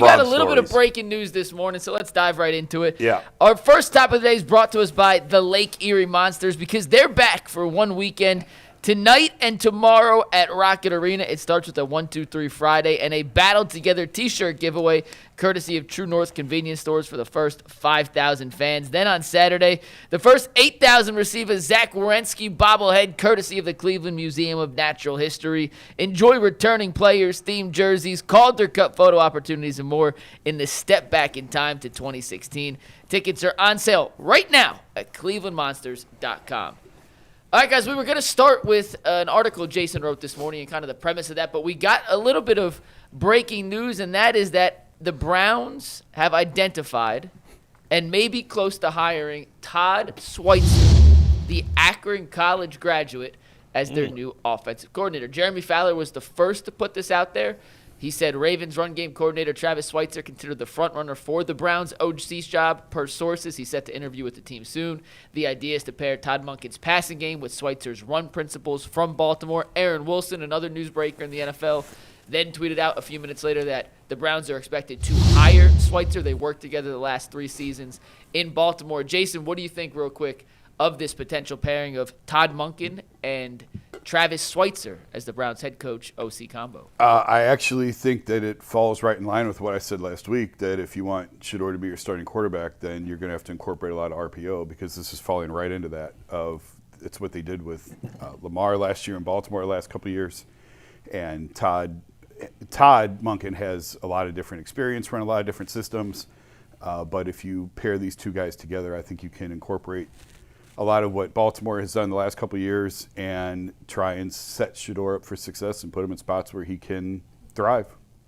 We got a little bit of breaking news this morning, so let's dive right into it. Yeah. Our first top of the day is brought to us by the Lake Erie Monsters because they're back for one weekend. Tonight and tomorrow at Rocket Arena. It starts with a 1-2-3 Friday and a Battle Together t-shirt giveaway courtesy of True North Convenience Stores for the first 5,000 fans. Then on Saturday, the first 8,000 receive a Zach Wierenski bobblehead courtesy of the Cleveland Museum of Natural History. Enjoy returning players, themed jerseys, Calder Cup photo opportunities, and more in the step back in time to 2016. Tickets are on sale right now at clevelandmonsters.com. All right, guys, we were going to start with an article Jason wrote this morning and kind of the premise of that, but we got a little bit of breaking news, and that is that the Browns have identified and may be close to hiring Todd Switzer, the Akron College graduate, as their new offensive coordinator. Jeremy Fowler was the first to put this out there. He said Ravens run game coordinator Travis Switzer considered the front runner for the Browns OC's job. Per sources, he's set to interview with the team soon. The idea is to pair Todd Monken's passing game with Switzer's run principles from Baltimore. Aaron Wilson, another newsbreaker in the NFL, then tweeted out a few minutes later that the Browns are expected to hire Switzer. They worked together the last 3 seasons in Baltimore. Jason, what do you think, real quick, of this potential pairing of Todd Monken and Travis Switzer as the Browns head coach OC combo? I actually think that it falls right in line with what I said last week, that if you want Shedeur to be your starting quarterback, then you're going to have to incorporate a lot of RPO, because this is falling right into that. It's what they did with Lamar last year in Baltimore the last couple of years. And Todd Monken has a lot of different experience, run a lot of different systems. But if you pair these two guys together, I think you can incorporate a lot of what Baltimore has done the last couple of years and try and set Shedeur up for success and put him in spots where he can thrive.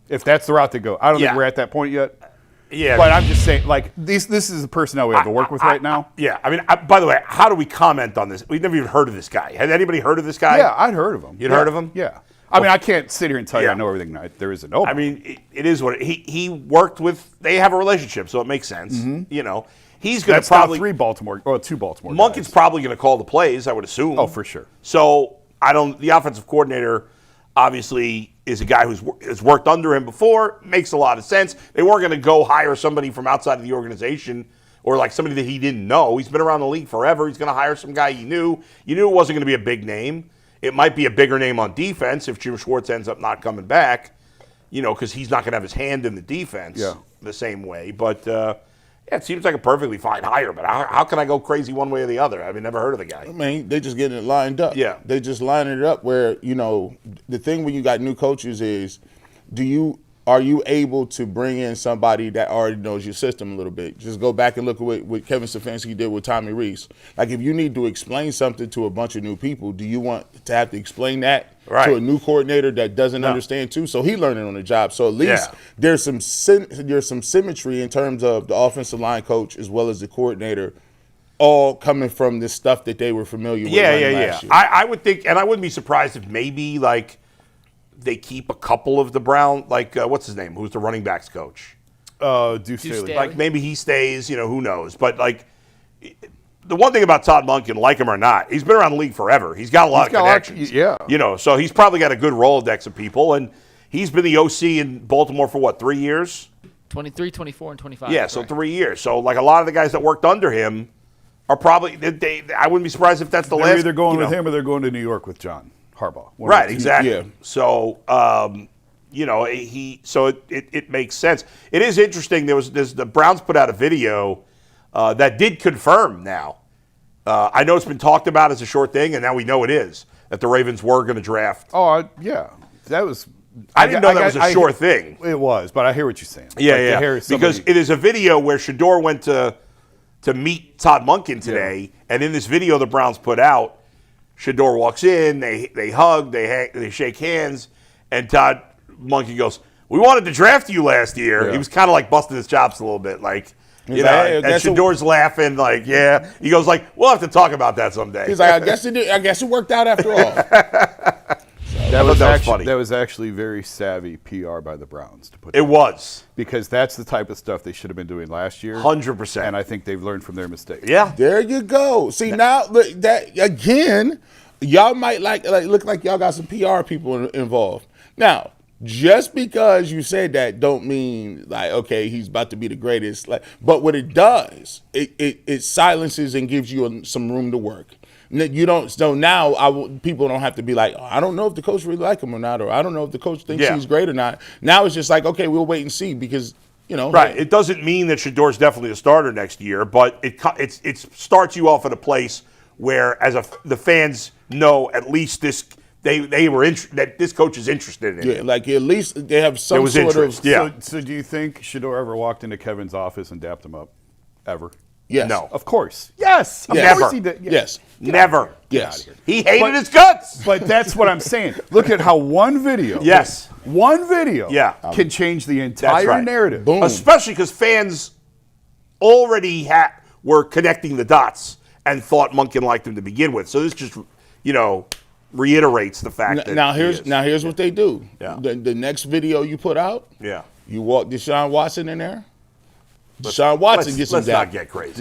If that's the route to go. I don't think we're at that point yet. Yeah. But I'm just saying, like, this is the personnel we have to work with right now. Yeah. I mean, by the way, how do we comment on this? We've never even heard of this guy. Had anybody heard of this guy? Yeah, I'd heard of him. You'd heard of him? Yeah. I mean, I can't sit here and tell you I know everything there is to know about. I mean, it is what he worked with. They have a relationship, so it makes sense. Mm-hmm. You know. He's going to probably 2 Baltimore Monken's guys. probably going to call the plays, I would assume. Oh, for sure. So the offensive coordinator obviously is a guy has worked under him before. Makes a lot of sense. They weren't going to go hire somebody from outside of the organization or like somebody that he didn't know. He's been around the league forever. He's going to hire some guy he knew. You knew it wasn't going to be a big name. It might be a bigger name on defense if Jim Schwartz ends up not coming back, because he's not going to have his hand in the defense the same way. But it seems like a perfectly fine hire, but how can I go crazy one way or the other? I've never heard of the guy. I mean, they just getting it lined up. Yeah. They just lining it up where, the thing when you got new coaches is, are you able to bring in somebody that already knows your system a little bit? Just go back and look at what Kevin Stefanski did with Tommy Rees. Like, if you need to explain something to a bunch of new people, do you want to have to explain that to a new coordinator that doesn't understand too? So he learning on the job. So at least there's some symmetry in terms of the offensive line coach as well as the coordinator, all coming from the stuff that they were familiar with. Last year. I would think, and I wouldn't be surprised if maybe they keep a couple of the Brown, what's his name? Who's the running backs coach? Deuce Staley. Like maybe he stays, who knows? But the one thing about Todd Monken, like him or not, he's been around the league forever. He's got a lot of connections. So he's probably got a good Rolodex of people, and he's been the OC in Baltimore for 3 years? 23, 24, and 25. Yeah, so 3 years. So a lot of the guys that worked under him are probably I wouldn't be surprised if that's the last. They're either going with him or they're going to New York with John Harbaugh. Right, exactly. Yeah. So, it makes sense. It is interesting. The Browns put out a video that did confirm now. I know it's been talked about as a short thing, and now we know it is, that the Ravens were going to draft. Oh, yeah. That was – I didn't know that was a sure thing. It was, but I hear what you're saying. Yeah. Because it is a video where Shedeur went to meet Todd Monken today, and in this video the Browns put out, Shedeur walks in, they hug, they shake hands, and Todd Monken goes, "We wanted to draft you last year." Yeah. He was kind of like busting his chops a little bit, and Shedeur's laughing, He goes we'll have to talk about that someday. He's like, I guess it worked out after all. That was funny. That was actually very savvy PR by the Browns to put. It was, because that's the type of stuff they should have been doing last year. 100%, and I think they've learned from their mistakes. Yeah, there you go. See, now look, that again, y'all might look like y'all got some PR people involved. Now, Just because you said that don't mean like, okay, he's about to be the greatest. Like, but what it does, it silences and gives you some room to work. You don't. So now people don't have to be like, oh, I don't know if the coach really like him or not, or I don't know if the coach thinks he's great or not. Now it's just like, okay, we'll wait and see because. Right. It doesn't mean that Shedor's definitely a starter next year, but it starts you off at a place where, the fans know at least they were that this coach is interested in him. Yeah, like at least they have some sort interest. of. Yeah. So do you think Shedor ever walked into Kevin's office and dapped him up? Ever? Yes. No. Of course. Yes. Of Never. course he did. Yeah. Yes. Never. Yes. He hated his guts. But that's what I'm saying. Look at how one video. Yes. One video. Yeah. Can change the entire right. narrative. Boom. Especially because fans already were connecting the dots and thought Monken liked him to begin with. So this just, reiterates the fact that here's what they do. Yeah. The next video you put out, yeah. you walk Deshaun Watson in there. Deshaun Watson gets some Let's dap. not get crazy.